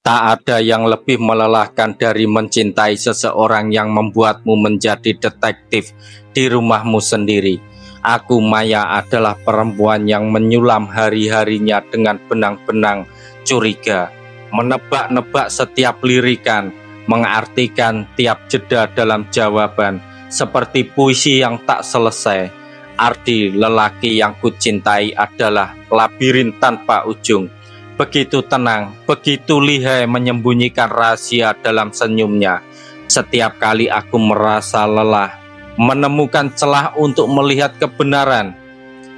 Tak ada yang lebih melelahkan dari mencintai seseorang yang membuatmu menjadi detektif di rumahmu sendiri. Aku, Maya, adalah perempuan yang menyulam hari-harinya dengan benang-benang curiga, menebak-nebak setiap lirikan, mengartikan tiap jeda dalam jawaban, seperti puisi yang tak selesai. Arti lelaki yang kucintai adalah labirin tanpa ujung. Begitu tenang, begitu lihai menyembunyikan rahasia dalam senyumnya. Setiap kali aku merasa lelah, menemukan celah untuk melihat kebenaran,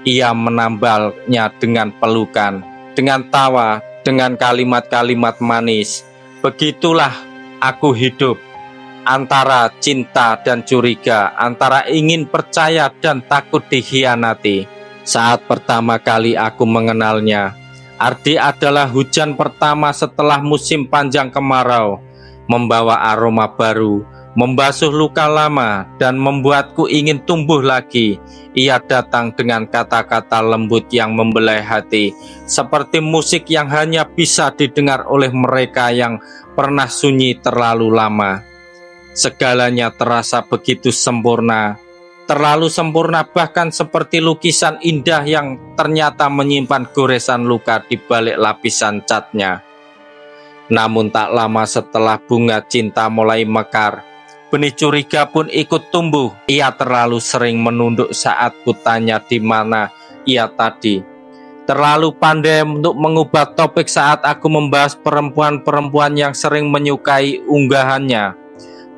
ia menambalnya dengan pelukan, dengan tawa, dengan kalimat-kalimat manis. Begitulah aku hidup, antara cinta dan curiga, antara ingin percaya dan takut dikhianati. Saat pertama kali aku mengenalnya, Ardi adalah hujan pertama setelah musim panjang kemarau, membawa aroma baru, membasuh luka lama, dan membuatku ingin tumbuh lagi. Ia datang dengan kata-kata lembut yang membelai hati, seperti musik yang hanya bisa didengar oleh mereka yang pernah sunyi terlalu lama. Segalanya terasa begitu sempurna, terlalu sempurna, bahkan seperti lukisan indah yang ternyata menyimpan goresan luka di balik lapisan catnya. Namun tak lama setelah bunga cinta mulai mekar, benih curiga pun ikut tumbuh. Ia terlalu sering menunduk saat kutanya di mana ia tadi. Terlalu pandai untuk mengubah topik saat aku membahas perempuan-perempuan yang sering menyukai unggahannya.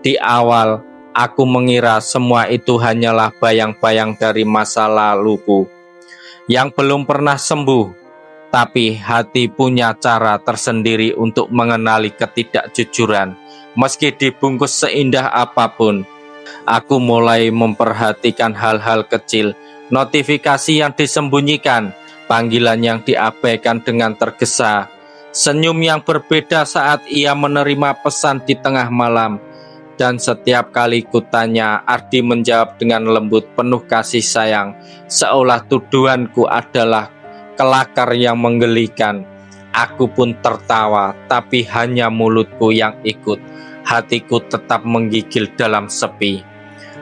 Di awal, aku mengira semua itu hanyalah bayang-bayang dari masa laluku yang belum pernah sembuh. Tapi hati punya cara tersendiri untuk mengenali ketidakjujuran. Meski dibungkus seindah apapun, aku mulai memperhatikan hal-hal kecil, notifikasi yang disembunyikan, panggilan yang diabaikan dengan tergesa, senyum yang berbeda saat ia menerima pesan di tengah malam. Dan setiap kali kutanya, Ardi menjawab dengan lembut, penuh kasih sayang, seolah tuduhanku adalah kelakar yang menggelikan. Aku pun tertawa, tapi hanya mulutku yang ikut. Hatiku tetap menggigil dalam sepi.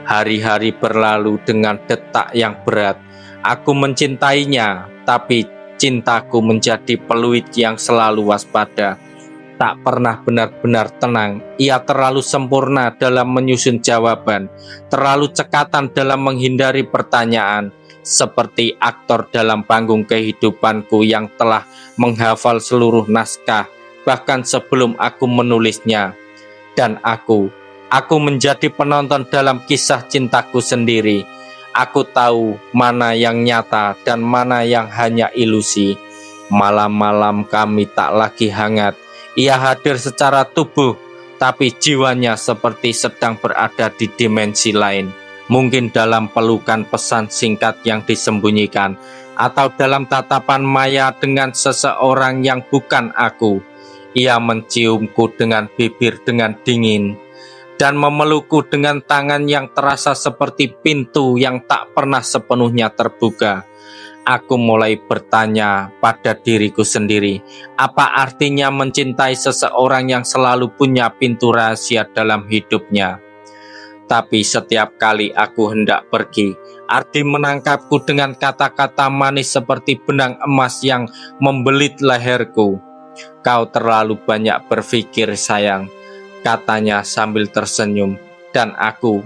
Hari-hari berlalu dengan detak yang berat. Aku mencintainya, tapi cintaku menjadi peluit yang selalu waspada. Tak pernah benar-benar tenang. Ia terlalu sempurna dalam menyusun jawaban, terlalu cekatan dalam menghindari pertanyaan, seperti aktor dalam panggung kehidupanku yang telah menghafal seluruh naskah, bahkan sebelum aku menulisnya. Dan aku menjadi penonton dalam kisah cintaku sendiri. Aku tahu mana yang nyata dan mana yang hanya ilusi. Malam-malam kami tak lagi hangat. Ia hadir secara tubuh, tapi jiwanya seperti sedang berada di dimensi lain. Mungkin dalam pelukan pesan singkat yang disembunyikan, atau dalam tatapan Maya dengan seseorang yang bukan aku. Ia menciumku dengan bibir dengan dingin, dan memelukku dengan tangan yang terasa seperti pintu yang tak pernah sepenuhnya terbuka. Aku mulai bertanya pada diriku sendiri, apa artinya mencintai seseorang yang selalu punya pintu rahasia dalam hidupnya. Tapi setiap kali aku hendak pergi, Ardi menangkapku dengan kata-kata manis seperti benang emas yang membelit leherku. Kau terlalu banyak berpikir sayang, katanya sambil tersenyum, dan aku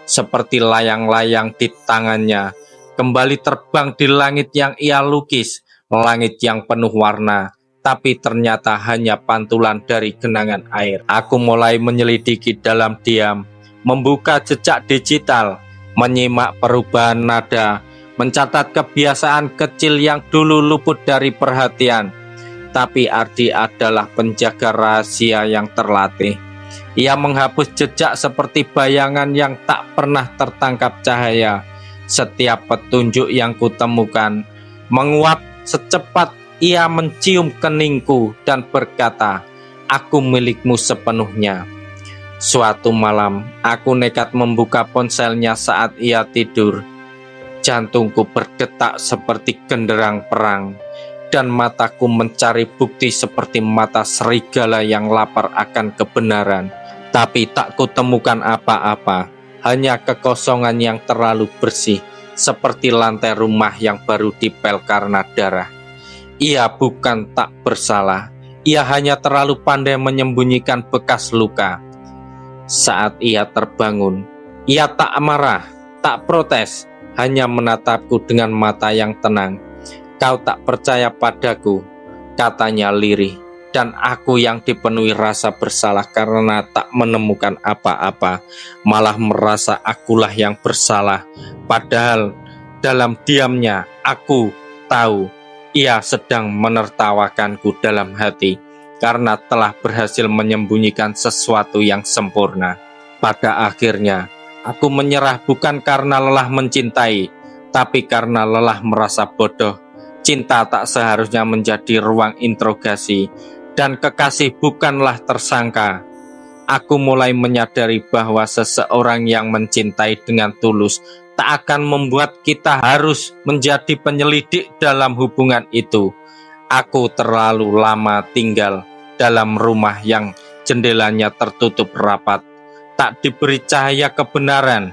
seperti layang-layang di tangannya, kembali terbang di langit yang ia lukis, langit yang penuh warna, tapi ternyata hanya pantulan dari genangan air. Aku mulai menyelidiki dalam diam, membuka jejak digital, menyimak perubahan nada, mencatat kebiasaan kecil yang dulu luput dari perhatian. Tapi Ardi adalah penjaga rahasia yang terlatih. Ia menghapus jejak seperti bayangan yang tak pernah tertangkap cahaya. Setiap petunjuk yang kutemukan menguap secepat ia mencium keningku dan berkata, aku milikmu sepenuhnya. Suatu malam, aku nekat membuka ponselnya saat ia tidur. Jantungku berdetak seperti genderang perang. dan mataku mencari bukti seperti mata serigala yang lapar akan kebenaran. Tapi tak kutemukan apa-apa, hanya kekosongan yang terlalu bersih, seperti lantai rumah yang baru dipel karena darah. Ia bukan tak bersalah, ia hanya terlalu pandai menyembunyikan bekas luka. Saat ia terbangun, ia tak marah, tak protes, hanya menatapku dengan mata yang tenang. "Kau tak percaya padaku," katanya lirih, dan aku yang dipenuhi rasa bersalah karena tak menemukan apa-apa, malah merasa akulah yang bersalah. Padahal dalam diamnya aku tahu ia sedang menertawakanku dalam hati karena telah berhasil menyembunyikan sesuatu yang sempurna. Pada akhirnya aku menyerah bukan karena lelah mencintai, tapi karena lelah merasa bodoh. Cinta tak seharusnya menjadi ruang interogasi, dan kekasih bukanlah tersangka. Aku mulai menyadari bahwa seseorang yang mencintai dengan tulus tak akan membuat kita harus menjadi penyelidik dalam hubungan itu. Aku terlalu lama tinggal dalam rumah yang jendelanya tertutup rapat, tak diberi cahaya kebenaran.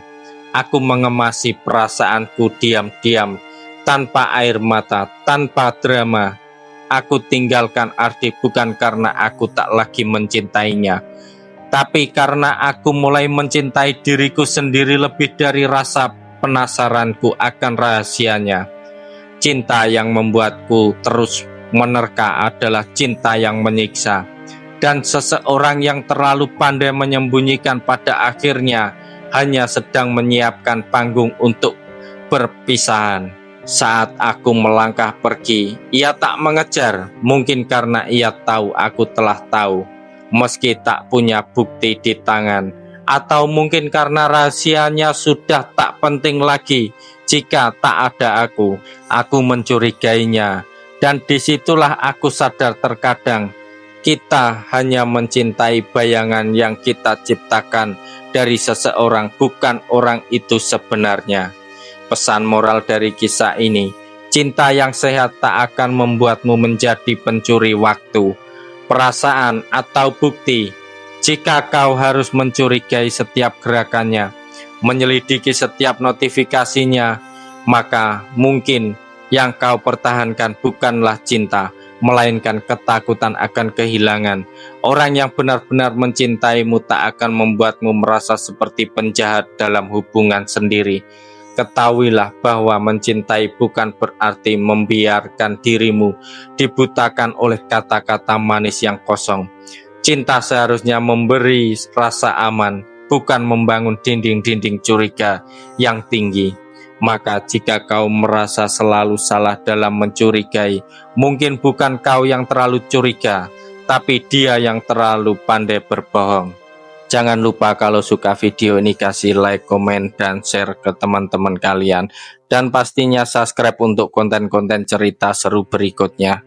Aku mengemasi perasaanku diam-diam, tanpa air mata, tanpa drama. Aku tinggalkan Ardi bukan karena aku tak lagi mencintainya, tapi karena aku mulai mencintai diriku sendiri lebih dari rasa penasaranku akan rahasianya. Cinta yang membuatku terus menerka adalah cinta yang menyiksa, dan seseorang yang terlalu pandai menyembunyikan pada akhirnya hanya sedang menyiapkan panggung untuk perpisahan. Saat aku melangkah pergi, ia tak mengejar, mungkin karena ia tahu aku telah tahu, meski tak punya bukti di tangan, atau mungkin karena rahasianya sudah tak penting lagi jika tak ada aku. Aku mencurigainya, dan disitulah aku sadar terkadang kita hanya mencintai bayangan yang kita ciptakan dari seseorang, bukan orang itu sebenarnya. Pesan moral dari kisah ini, cinta yang sehat tak akan membuatmu menjadi pencuri waktu, perasaan, atau bukti. Jika kau harus mencurigai setiap gerakannya, menyelidiki setiap notifikasinya, maka mungkin yang kau pertahankan bukanlah cinta, melainkan ketakutan akan kehilangan. Orang yang benar-benar mencintaimu tak akan membuatmu merasa seperti penjahat dalam hubungan sendiri. Ketahuilah bahwa mencintai bukan berarti membiarkan dirimu dibutakan oleh kata-kata manis yang kosong. Cinta seharusnya memberi rasa aman, bukan membangun dinding-dinding curiga yang tinggi. Maka jika kau merasa selalu salah dalam mencurigai, mungkin bukan kau yang terlalu curiga, tapi dia yang terlalu pandai berbohong. Jangan lupa kalau suka video ini kasih like, komen, dan share ke teman-teman kalian. Dan pastinya subscribe untuk konten-konten cerita seru berikutnya.